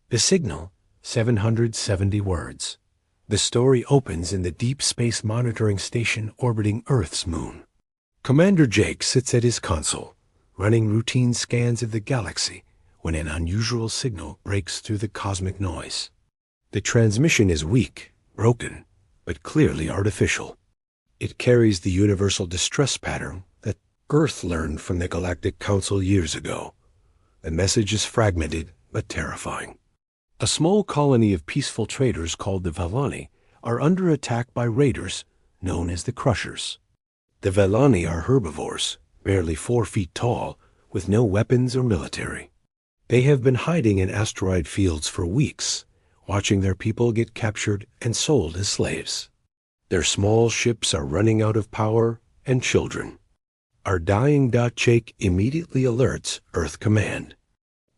The signal, 770 words. The story opens in the Deep Space Monitoring Station orbiting Earth's moon. Commander Jake sits at his console, running routine scans of the galaxy when an unusual signal breaks through the cosmic noise. The transmission is weak, broken, but clearly artificial. It carries the universal distress pattern that Earth learned from the Galactic Council years ago. The message is fragmented but terrifying. A small colony of peaceful traders called the Velani are under attack by raiders known as the Crushers. The Velani are herbivores, barely 4 feet tall, with no weapons or military. They have been hiding in asteroid fields for weeks, watching their people get captured and sold as slaves. Their small ships are running out of power and children. Our dying Jake immediately alerts Earth Command.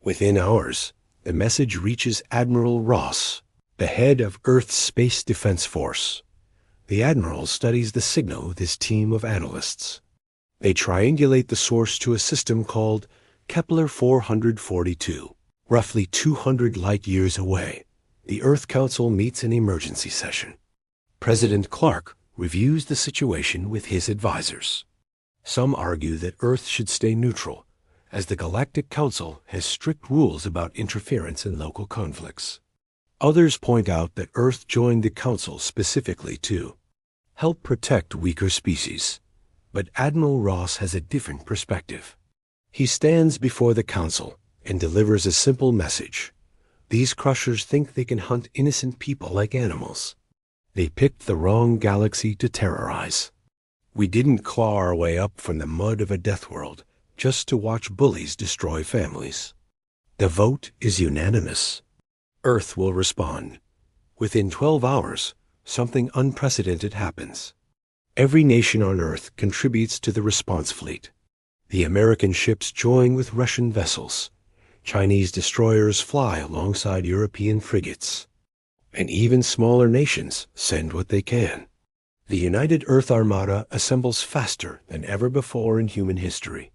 Within hours, the message reaches Admiral Ross, the head of Earth's Space Defense Force. The Admiral studies the signal with his team of analysts. They triangulate the source to a system called Kepler 442, roughly 200 light-years away. The Earth Council meets an emergency session. President Clark reviews the situation with his advisors. Some argue that Earth should stay neutral, as the Galactic Council has strict rules about interference in local conflicts. Others point out that Earth joined the Council specifically to help protect weaker species, but Admiral Ross has a different perspective. He stands before the Council and delivers a simple message. These Crushers think they can hunt innocent people like animals. They picked the wrong galaxy to terrorize. We didn't claw our way up from the mud of a Deathworld just to watch bullies destroy families. The vote is unanimous. Earth will respond. Within 12 hours, something unprecedented happens. Every nation on Earth contributes to the response fleet. The American ships join with Russian vessels. Chinese destroyers fly alongside European frigates. And even smaller nations send what they can. The United Earth Armada assembles faster than ever before in human history.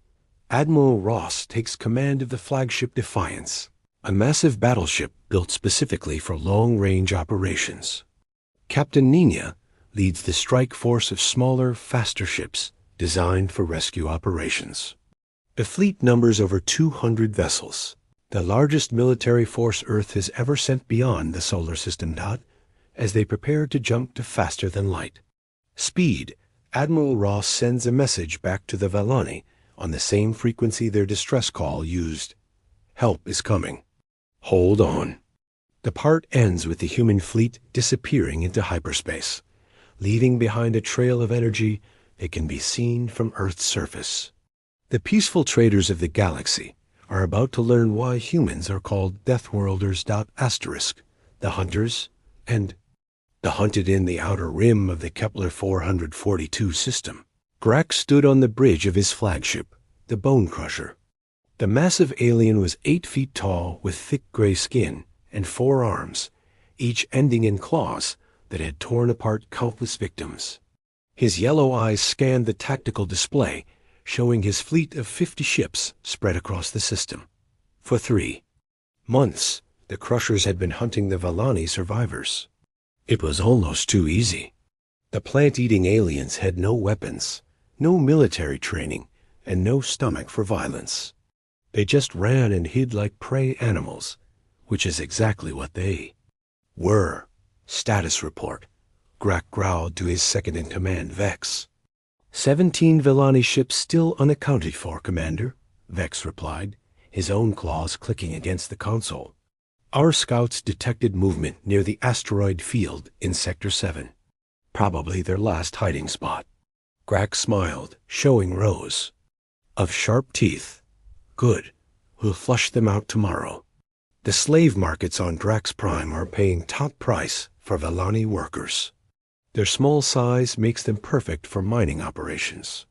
Admiral Ross takes command of the flagship Defiance, a massive battleship built specifically for long-range operations. Captain Nina leads the strike force of smaller, faster ships designed for rescue operations. The fleet numbers over 200 vessels, the largest military force Earth has ever sent beyond the solar system, as they prepare to jump to faster than light. Speed, Admiral Ross sends a message back to the Velani on the same frequency their distress call used. Help is coming. Hold on. The part ends with the human fleet disappearing into hyperspace, leaving behind a trail of energy that can be seen from Earth's surface. The peaceful traders of the galaxy are about to learn why humans are called Deathworlders. The hunters, and the hunted in the outer rim of the Kepler 442 system. Grak stood on the bridge of his flagship, the Bone Crusher. The massive alien was 8 feet tall with thick gray skin and 4 arms, each ending in claws that had torn apart countless victims. His yellow eyes scanned the tactical display, showing his fleet of 50 ships spread across the system. For 3 months, the Crushers had been hunting the Velani survivors. It was almost too easy. The plant-eating aliens had no weapons, no military training, and no stomach for violence. They just ran and hid like prey animals, which is exactly what they were. Status report. Grak growled to his second-in-command, Vex. 17 Velani ships still unaccounted for, Commander, Vex replied, his own claws clicking against the console. Our scouts detected movement near the asteroid field in Sector 7. Probably their last hiding spot. Grak smiled, showing rows of sharp teeth. Good. We'll flush them out tomorrow. The slave markets on Drax Prime are paying top price for Velani workers. Their small size makes them perfect for mining operations.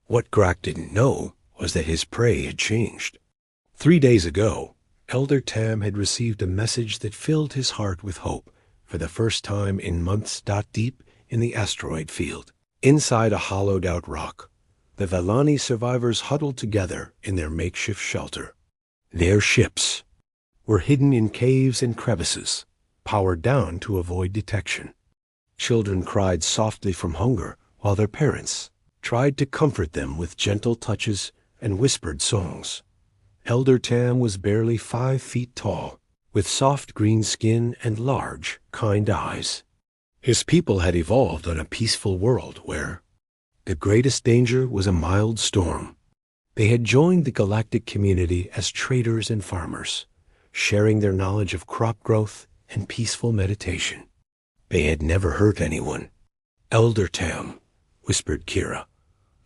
What Grak didn't know was that his prey had changed. 3 days ago, Elder Tam had received a message that filled his heart with hope for the first time in months. Deep in the asteroid field, inside a hollowed-out rock, the Velani survivors huddled together in their makeshift shelter. Their ships were hidden in caves and crevices, powered down to avoid detection. Children cried softly from hunger, while their parents tried to comfort them with gentle touches and whispered songs. Elder Tam was barely 5 feet tall, with soft green skin and large, kind eyes. His people had evolved on a peaceful world where the greatest danger was a mild storm. They had joined the galactic community as traders and farmers, sharing their knowledge of crop growth and peaceful meditation. They had never hurt anyone. "Elder Tam," whispered Kira,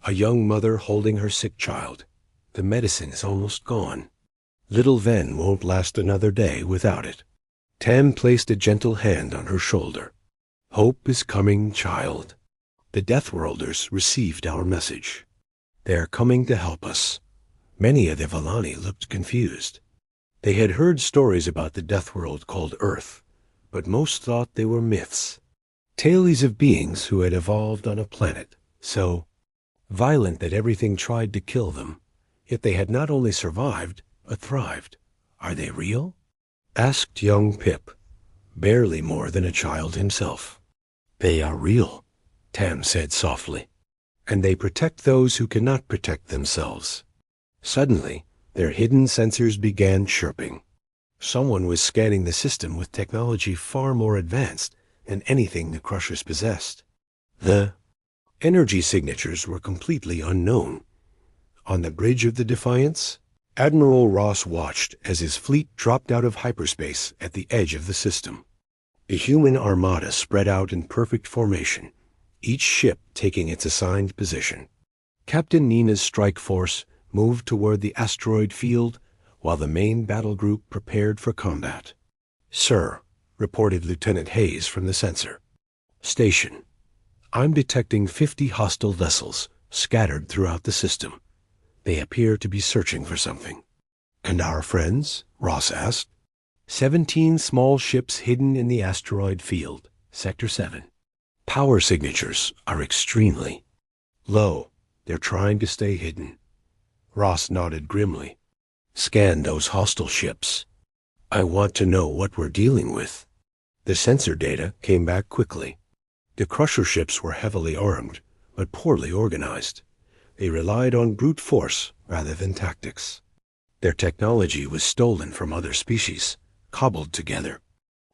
a young mother holding her sick child. "The medicine is almost gone. Little Ven won't last another day without it." Tam placed a gentle hand on her shoulder. "Hope is coming, child. The Deathworlders received our message. They are coming to help us." Many of the Valani looked confused. They had heard stories about the Deathworld called Earth, but most thought they were myths. Tales of beings who had evolved on a planet so violent that everything tried to kill them, yet they had not only survived, but thrived. "Are they real?" asked young Pip, barely more than a child himself. "They are real," Tam said softly, "and they protect those who cannot protect themselves." Suddenly, their hidden sensors began chirping. Someone was scanning the system with technology far more advanced than anything the Crushers possessed. The energy signatures were completely unknown. On the bridge of the Defiance, Admiral Ross watched as his fleet dropped out of hyperspace at the edge of the system. A human armada spread out in perfect formation, each ship taking its assigned position. Captain Nina's strike force moved toward the asteroid field, while the main battle group prepared for combat. "Sir," reported Lieutenant Hayes from the sensor. "Station. I'm detecting 50 hostile vessels scattered throughout the system. They appear to be searching for something." "And our friends?" Ross asked. 17 small ships hidden in the asteroid field, Sector 7. Power signatures are extremely low. They're trying to stay hidden." Ross nodded grimly. "Scan those hostile ships. I want to know what we're dealing with." The sensor data came back quickly. The Crusher ships were heavily armed, but poorly organized. They relied on brute force rather than tactics. Their technology was stolen from other species, cobbled together,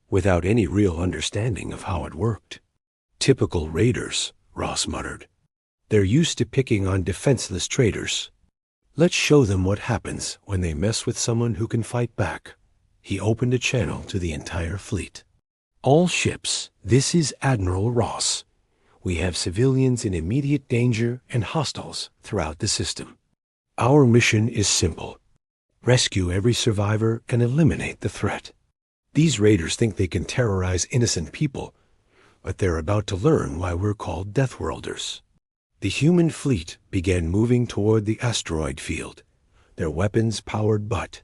without any real understanding of how it worked. "Typical raiders," Ross muttered. "They're used to picking on defenseless traders. Let's show them what happens when they mess with someone who can fight back." He opened a channel to the entire fleet. "All ships, this is Admiral Ross. We have civilians in immediate danger and hostiles throughout the system. Our mission is simple. Rescue every survivor and eliminate the threat. These raiders think they can terrorize innocent people, but they're about to learn why we're called Deathworlders." The human fleet began moving toward the asteroid field, their weapons powered but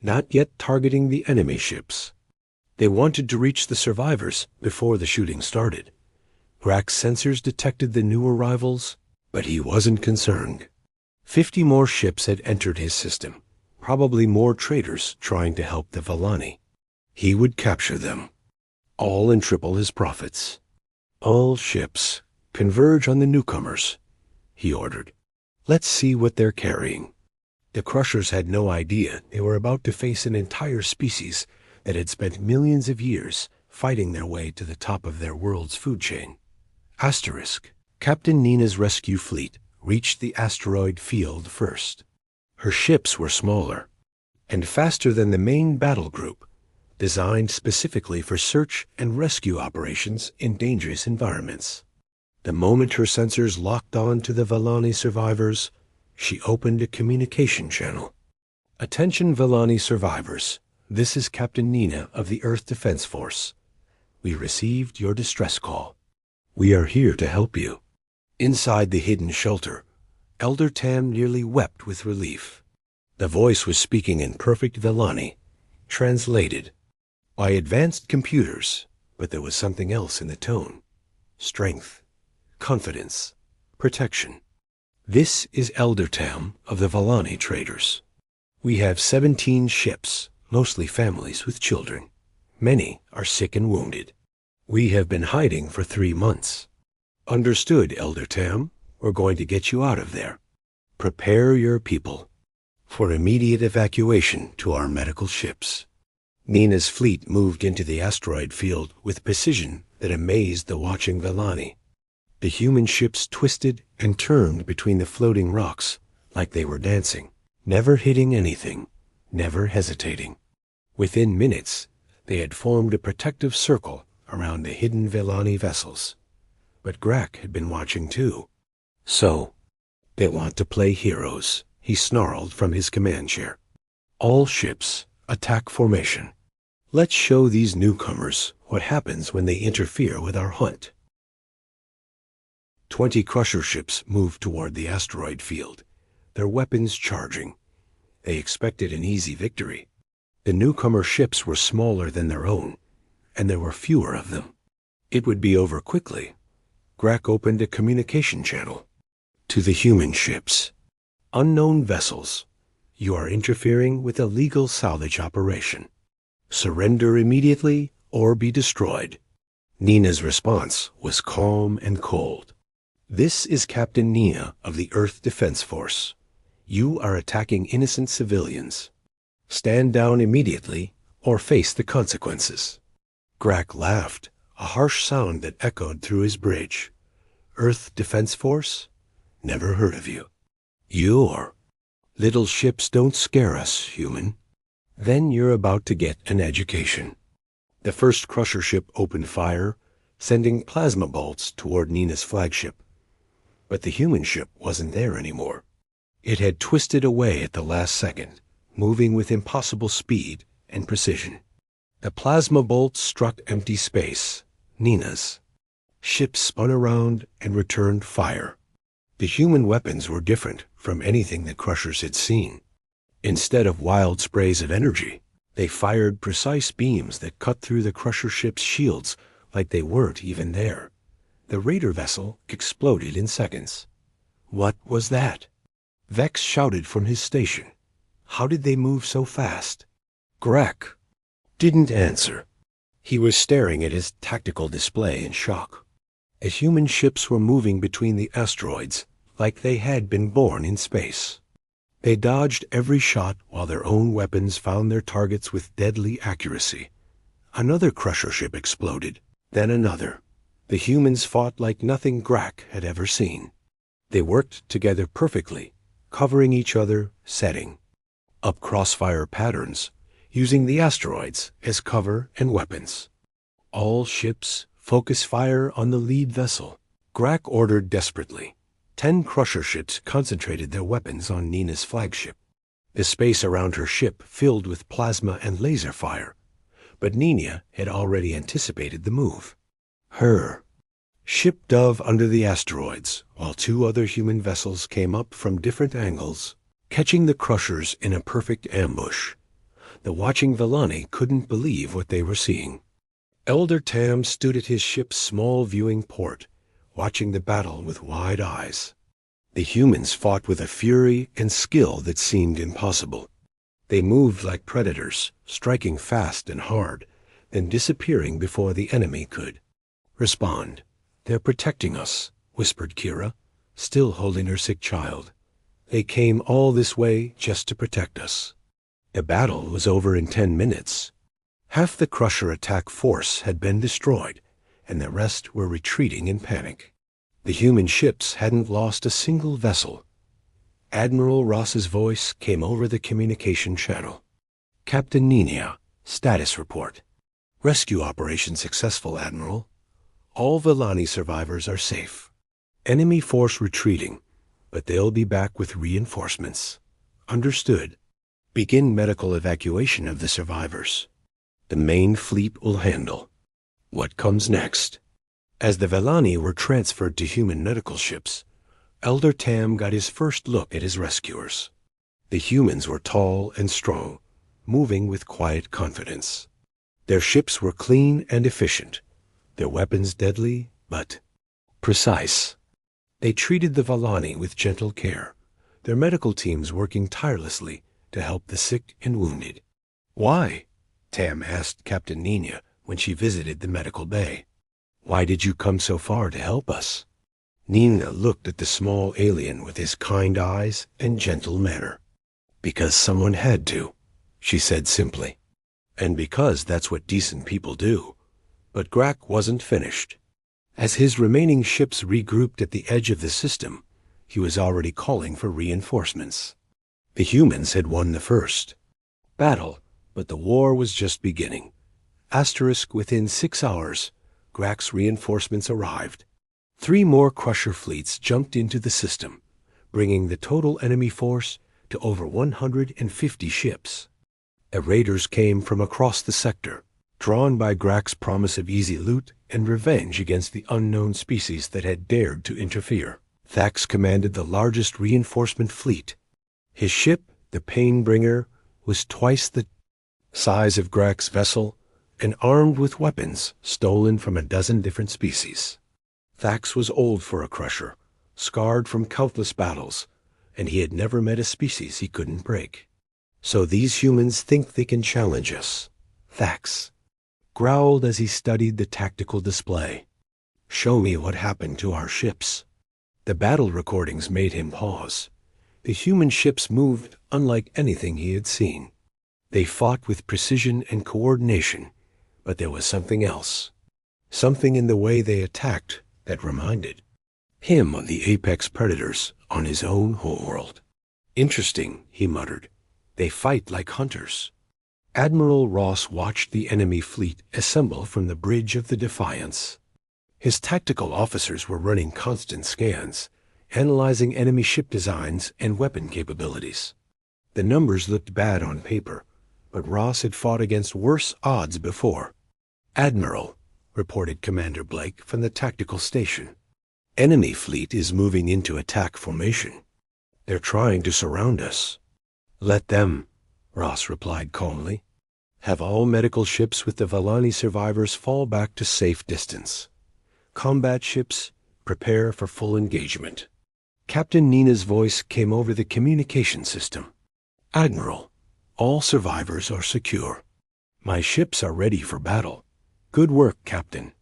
not yet targeting the enemy ships. They wanted to reach the survivors before the shooting started. Grack's sensors detected the new arrivals, but he wasn't concerned. 50 more ships had entered his system, probably more traders trying to help the Valani. He would capture them, all and triple his profits. "All ships, converge on the newcomers," he ordered. "Let's see what they're carrying." The Crushers had no idea they were about to face an entire species that had spent millions of years fighting their way to the top of their world's food chain. Asterisk. Captain Nina's rescue fleet reached the asteroid field first. Her ships were smaller and faster than the main battle group, designed specifically for search and rescue operations in dangerous environments. The moment her sensors locked on to the Valani survivors, she opened a communication channel. "Attention Valani survivors, this is Captain Nina of the Earth Defense Force. We received your distress call. We are here to help you." Inside the hidden shelter, Elder Tam nearly wept with relief. The voice was speaking in perfect Valani, translated by advanced computers, but there was something else in the tone. Strength, confidence, protection. "This is Elder Tam of the Valani traders. We have 17 ships, mostly families with children. Many are sick and wounded. We have been hiding for 3 months. Understood, Elder Tam. We're going to get you out of there. Prepare your people for immediate evacuation to our medical ships. Nina's fleet moved into the asteroid field with precision that amazed the watching Vellani. The human ships twisted and turned between the floating rocks like they were dancing, never hitting anything, never hesitating. Within minutes, they had formed a protective circle around the hidden Vellani vessels. But Grak had been watching too. So, they want to play heroes, he snarled from his command chair. All ships, attack formation. Let's show these newcomers what happens when they interfere with our hunt. 20 crusher ships moved toward the asteroid field, their weapons charging. They expected an easy victory. The newcomer ships were smaller than their own, and there were fewer of them. It would be over quickly. Grak opened a communication channel. To the human ships. Unknown vessels. You are interfering with a legal salvage operation. Surrender immediately or be destroyed. Nina's response was calm and cold. This is Captain Nina of the Earth Defense Force. You are attacking innocent civilians. Stand down immediately or face the consequences. Grak laughed, a harsh sound that echoed through his bridge. Earth Defense Force? Never heard of you. You're. Little ships don't scare us, human. Then you're about to get an education. The first crusher ship opened fire, sending plasma bolts toward Nina's flagship. But the human ship wasn't there anymore. It had twisted away at the last second, moving with impossible speed and precision. The plasma bolts struck empty space, Nina's. Ship spun around and returned fire. The human weapons were different from anything the crushers had seen. Instead of wild sprays of energy, they fired precise beams that cut through the crusher ship's shields like they weren't even there. The raider vessel exploded in seconds. What was that? Vex shouted from his station. How did they move so fast? Grak didn't answer. He was staring at his tactical display in shock. As human ships were moving between the asteroids like they had been born in space. They dodged every shot while their own weapons found their targets with deadly accuracy. Another crusher ship exploded, then another. The humans fought like nothing Grak had ever seen. They worked together perfectly, covering each other, setting up crossfire patterns, using the asteroids as cover and weapons. All ships focus fire on the lead vessel. Grak ordered desperately. 10 crusher ships concentrated their weapons on Nina's flagship. The space around her ship filled with plasma and laser fire. But Nina had already anticipated the move. Her ship dove under the asteroids, while 2 other human vessels came up from different angles, catching the crushers in a perfect ambush. The watching Vellani couldn't believe what they were seeing. Elder Tam stood at his ship's small viewing port, watching the battle with wide eyes. The humans fought with a fury and skill that seemed impossible. They moved like predators, striking fast and hard, then disappearing before the enemy could respond. They're protecting us, whispered Kira, still holding her sick child. They came all this way just to protect us. The battle was over in 10 minutes. Half the crusher attack force had been destroyed, and the rest were retreating in panic. The human ships hadn't lost a single vessel. Admiral Ross's voice came over the communication channel. Captain Nina, status report. Rescue operation successful, Admiral. All Vellani survivors are safe. Enemy force retreating, but they'll be back with reinforcements. Understood. Begin medical evacuation of the survivors. The main fleet will handle. What comes next? As the Vellani were transferred to human medical ships, Elder Tam got his first look at his rescuers. The humans were tall and strong, moving with quiet confidence. Their ships were clean and efficient, their weapons deadly, but precise. They treated the Vellani with gentle care, their medical teams working tirelessly to help the sick and wounded. Why? Tam asked Captain Nina when she visited the medical bay. Why did you come so far to help us? Nina looked at the small alien with his kind eyes and gentle manner. Because someone had to, she said simply. And because that's what decent people do. But Grak wasn't finished. As his remaining ships regrouped at the edge of the system, he was already calling for reinforcements. The humans had won the first battle, but the war was just beginning. Within 6 hours, Grak's reinforcements arrived. 3 more Crusher fleets jumped into the system, bringing the total enemy force to over 150 ships. Raiders came from across the sector, drawn by Grak's promise of easy loot and revenge against the unknown species that had dared to interfere. Thax commanded the largest reinforcement fleet. His ship, the Painbringer, was twice the size of Grak's vessel and armed with weapons stolen from a dozen different species. Thax was old for a Crusher, scarred from countless battles, and he had never met a species he couldn't break. So these humans think they can challenge us, Thax growled as he studied the tactical display. Show me what happened to our ships. The battle recordings made him pause. The human ships moved unlike anything he had seen. They fought with precision and coordination, but there was something else. Something in the way they attacked that reminded him of the apex predators on his own homeworld. Interesting, he muttered. They fight like hunters. Admiral Ross watched the enemy fleet assemble from the bridge of the Defiance. His tactical officers were running constant scans, analyzing enemy ship designs and weapon capabilities. The numbers looked bad on paper, but Ross had fought against worse odds before. Admiral, reported Commander Blake from the tactical station. Enemy fleet is moving into attack formation. They're trying to surround us. Let them, Ross replied calmly. Have all medical ships with the Valani survivors fall back to safe distance. Combat ships, prepare for full engagement. Captain Nina's voice came over the communication system. Admiral, all survivors are secure. My ships are ready for battle. Good work, Captain.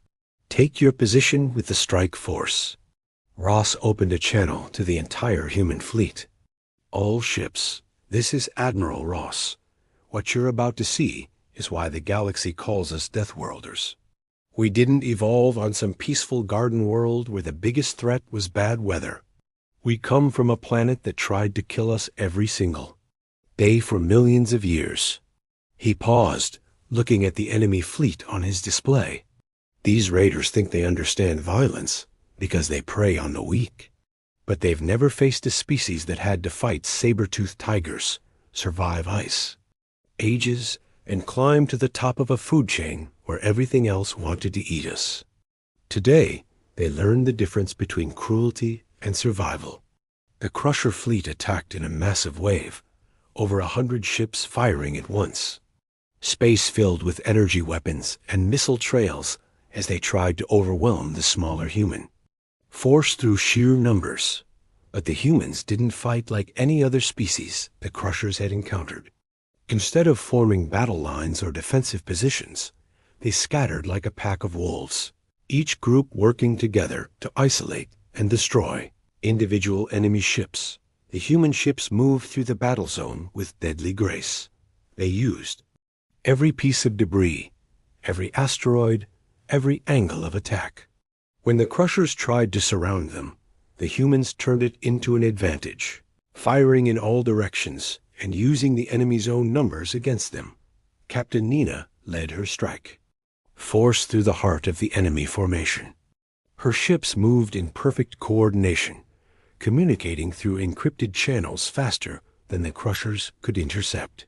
Take your position with the strike force. Ross opened a channel to the entire human fleet. All ships, this is Admiral Ross. What you're about to see is why the galaxy calls us Deathworlders. We didn't evolve on some peaceful garden world where the biggest threat was bad weather. We come from a planet that tried to kill us every single day for millions of years. He paused, looking at the enemy fleet on his display. These raiders think they understand violence because they prey on the weak. But they've never faced a species that had to fight saber-toothed tigers, survive ice, ages, and climb to the top of a food chain where everything else wanted to eat us. Today, they learned the difference between cruelty and survival. The Crusher fleet attacked in a massive wave, over 100 ships firing at once. Space filled with energy weapons and missile trails as they tried to overwhelm the smaller human. Force through sheer numbers, but the humans didn't fight like any other species the Crushers had encountered. Instead of forming battle lines or defensive positions, they scattered like a pack of wolves, each group working together to isolate and destroy individual enemy ships. The human ships moved through the battle zone with deadly grace. They used every piece of debris, every asteroid, every angle of attack. When the Crushers tried to surround them, the humans turned it into an advantage, firing in all directions and using the enemy's own numbers against them. Captain Nina led her strike, forced through the heart of the enemy formation. Her ships moved in perfect coordination, communicating through encrypted channels faster than the Crushers could intercept.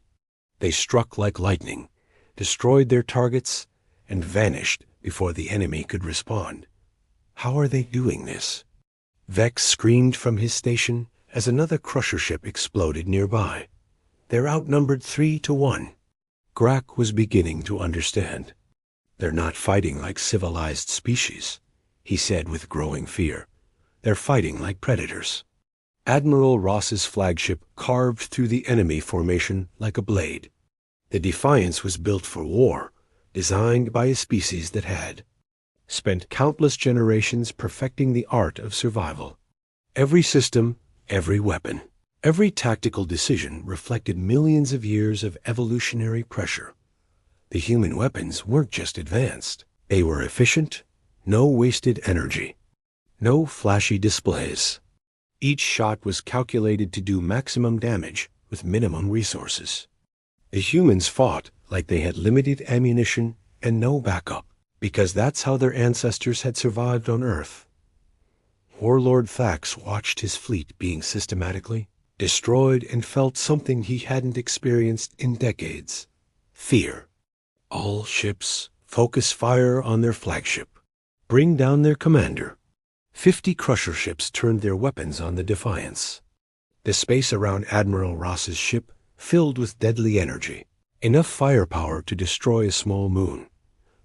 They struck like lightning, destroyed their targets, and vanished before the enemy could respond. How are they doing this? Vex screamed from his station as another Crusher ship exploded nearby. They're outnumbered 3-1. Grak was beginning to understand. They're not fighting like civilized species, he said with growing fear. They're fighting like predators. Admiral Ross's flagship carved through the enemy formation like a blade. The Defiance was built for war, designed by a species that had spent countless generations perfecting the art of survival. Every system, every weapon, every tactical decision reflected millions of years of evolutionary pressure. The human weapons weren't just advanced. They were efficient, no wasted energy, no flashy displays. Each shot was calculated to do maximum damage with minimum resources. The humans fought like they had limited ammunition and no backup, because that's how their ancestors had survived on Earth. Warlord Thax watched his fleet being systematically destroyed and felt something he hadn't experienced in decades: fear. All ships focus fire on their flagship. Bring down their commander. 50 crusher ships turned their weapons on the Defiance. The space around Admiral Ross's ship filled with deadly energy, enough firepower to destroy a small moon.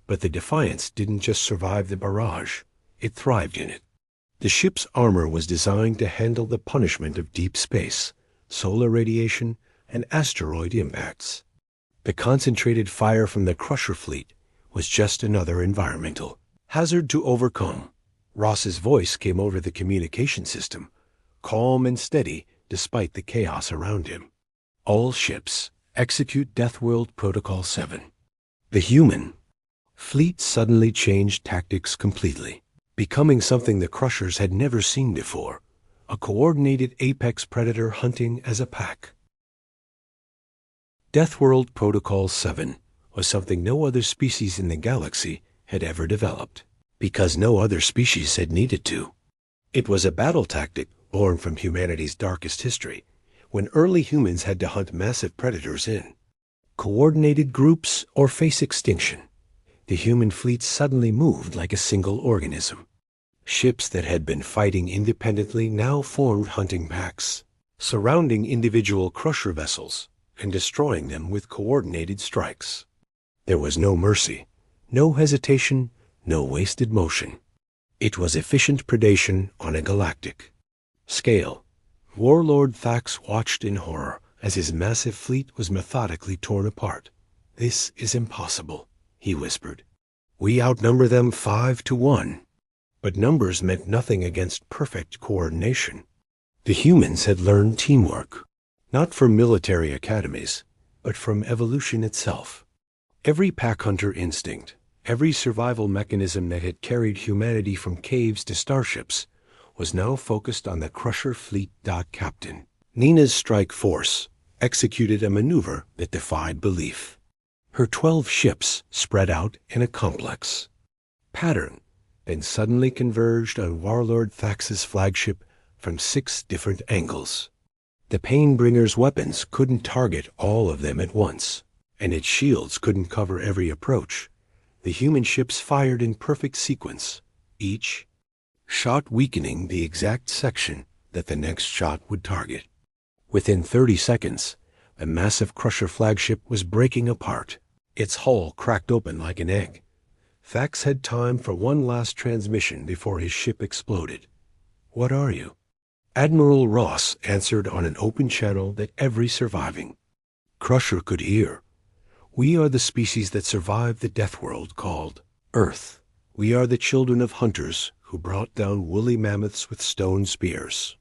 But the Defiance didn't just survive the barrage, it thrived in it. The ship's armor was designed to handle the punishment of deep space, solar radiation, and asteroid impacts. The concentrated fire from the crusher fleet was just another environmental hazard to overcome. Ross's voice came over the communication system, calm and steady despite the chaos around him. All ships execute Deathworld Protocol 7. The human fleet suddenly changed tactics completely, becoming something the Crushers had never seen before: a coordinated apex predator hunting as a pack. Deathworld Protocol 7 was something no other species in the galaxy had ever developed, because no other species had needed to. It was a battle tactic born from humanity's darkest history, when early humans had to hunt massive predators in coordinated groups or face extinction. The human fleet suddenly moved like a single organism. Ships that had been fighting independently now formed hunting packs, surrounding individual crusher vessels and destroying them with coordinated strikes. There was no mercy, no hesitation, no wasted motion. It was efficient predation on a galactic scale. Warlord Thax watched in horror as his massive fleet was methodically torn apart. "This is impossible," he whispered. "We outnumber them 5-1. But numbers meant nothing against perfect coordination. The humans had learned teamwork, not from military academies, but from evolution itself. Every pack hunter instinct, every survival mechanism that had carried humanity from caves to starships, was now focused on the Crusher fleet. Captain Nina's strike force executed a maneuver that defied belief. Her 12 ships spread out in a complex pattern, then suddenly converged on Warlord Thax's flagship from 6 different angles. The Painbringer's weapons couldn't target all of them at once, and its shields couldn't cover every approach. The human ships fired in perfect sequence, each shot weakening the exact section that the next shot would target. Within 30 seconds, the massive Crusher flagship was breaking apart. Its hull cracked open like an egg. Thax had time for one last transmission before his ship exploded. "What are you?" Admiral Ross answered on an open channel that every surviving Crusher could hear. "We are the species that survived the Deathworld called Earth. We are the children of hunters who brought down woolly mammoths with stone spears.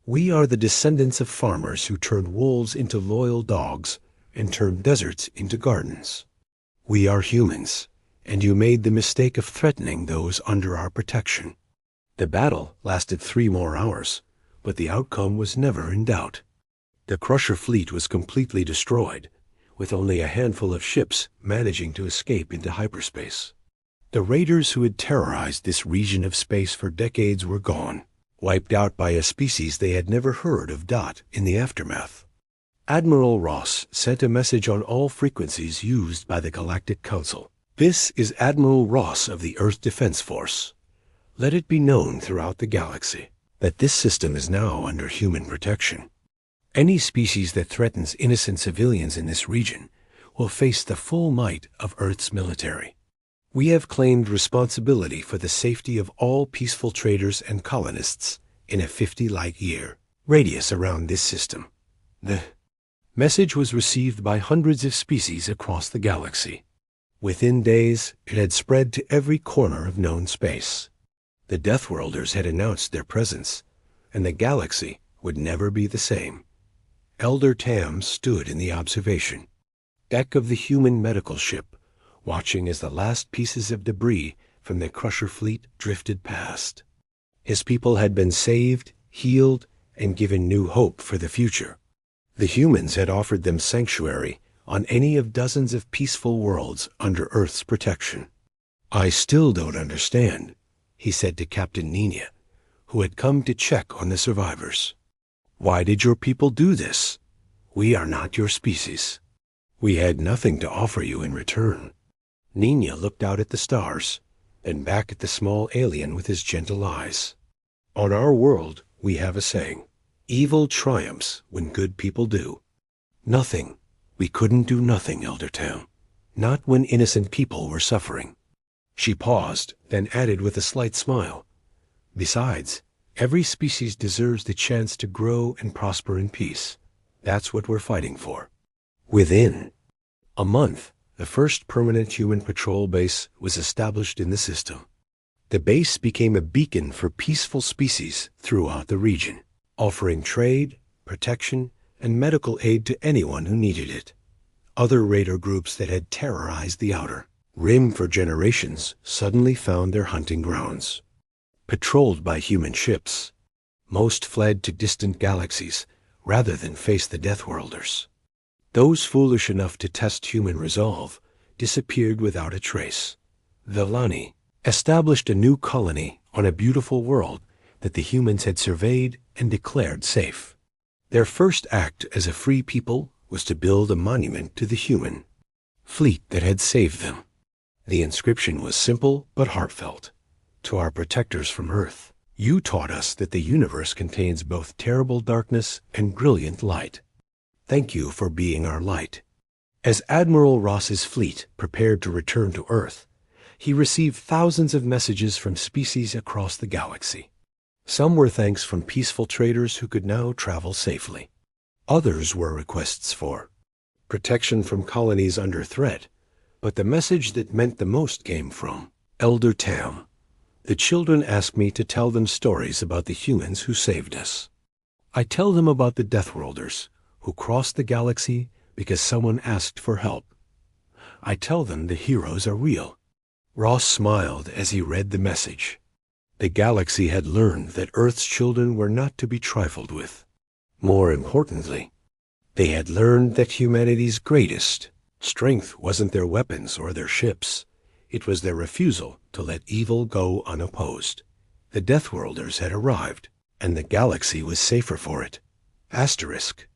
We are the descendants of farmers who turned wolves into loyal dogs and turned deserts into gardens. We are humans, and you made the mistake of threatening those under our protection." The battle lasted 3 more hours, but the outcome was never in doubt. The Crusher fleet was completely destroyed, with only a handful of ships managing to escape into hyperspace. The raiders who had terrorized this region of space for decades were gone, wiped out by a species they had never heard of. In the aftermath, Admiral Ross sent a message on all frequencies used by the Galactic Council. "This is Admiral Ross of the Earth Defense Force. Let it be known throughout the galaxy that this system is now under human protection. Any species that threatens innocent civilians in this region will face the full might of Earth's military. We have claimed responsibility for the safety of all peaceful traders and colonists in a 50 light-year radius around this system. The Message was received by hundreds of species across the galaxy. Within days, it had spread to every corner of known space. The Deathworlders had announced their presence, and the galaxy would never be the same. Elder Tam stood in the observation deck of the human medical ship, watching as the last pieces of debris from the Crusher fleet drifted past. His people had been saved, healed, and given new hope for the future. The humans had offered them sanctuary on any of dozens of peaceful worlds under Earth's protection. "I still don't understand," he said to Captain Nina, who had come to check on the survivors. "Why did your people do this? We are not your species. We had nothing to offer you in return." Nina looked out at the stars, then back at the small alien with his gentle eyes. "On our world, we have a saying, evil triumphs when good people do. Nothing. We couldn't do nothing, Elder Tam. Not when innocent people were suffering." She paused, then added with a slight smile, "Besides, every species deserves the chance to grow and prosper in peace. That's what we're fighting for." Within a month, the first permanent human patrol base was established in the system. The base became a beacon for peaceful species throughout the region, offering trade, protection, and medical aid to anyone who needed it. Other raider groups that had terrorized the Outer Rim for generations suddenly found their hunting grounds. Patrolled by human ships, most fled to distant galaxies rather than face the Deathworlders. Those foolish enough to test human resolve disappeared without a trace. The Lani established a new colony on a beautiful world that the humans had surveyed and declared safe. Their first act as a free people was to build a monument to the human fleet that had saved them. The inscription was simple but heartfelt. "To our protectors from Earth, you taught us that the universe contains both terrible darkness and brilliant light. Thank you for being our light." As Admiral Ross's fleet prepared to return to Earth, he received thousands of messages from species across the galaxy. Some were thanks from peaceful traders who could now travel safely. Others were requests for protection from colonies under threat, but the message that meant the most came from Elder Tam. "The children ask me to tell them stories about the humans who saved us. I tell them about the Deathworlders, who crossed the galaxy because someone asked for help. I tell them the heroes are real." Ross smiled as he read the message. The galaxy had learned that Earth's children were not to be trifled with. More importantly, they had learned that humanity's greatest strength wasn't their weapons or their ships. It was their refusal to let evil go unopposed. The Deathworlders had arrived, and the galaxy was safer for it. Asterisk.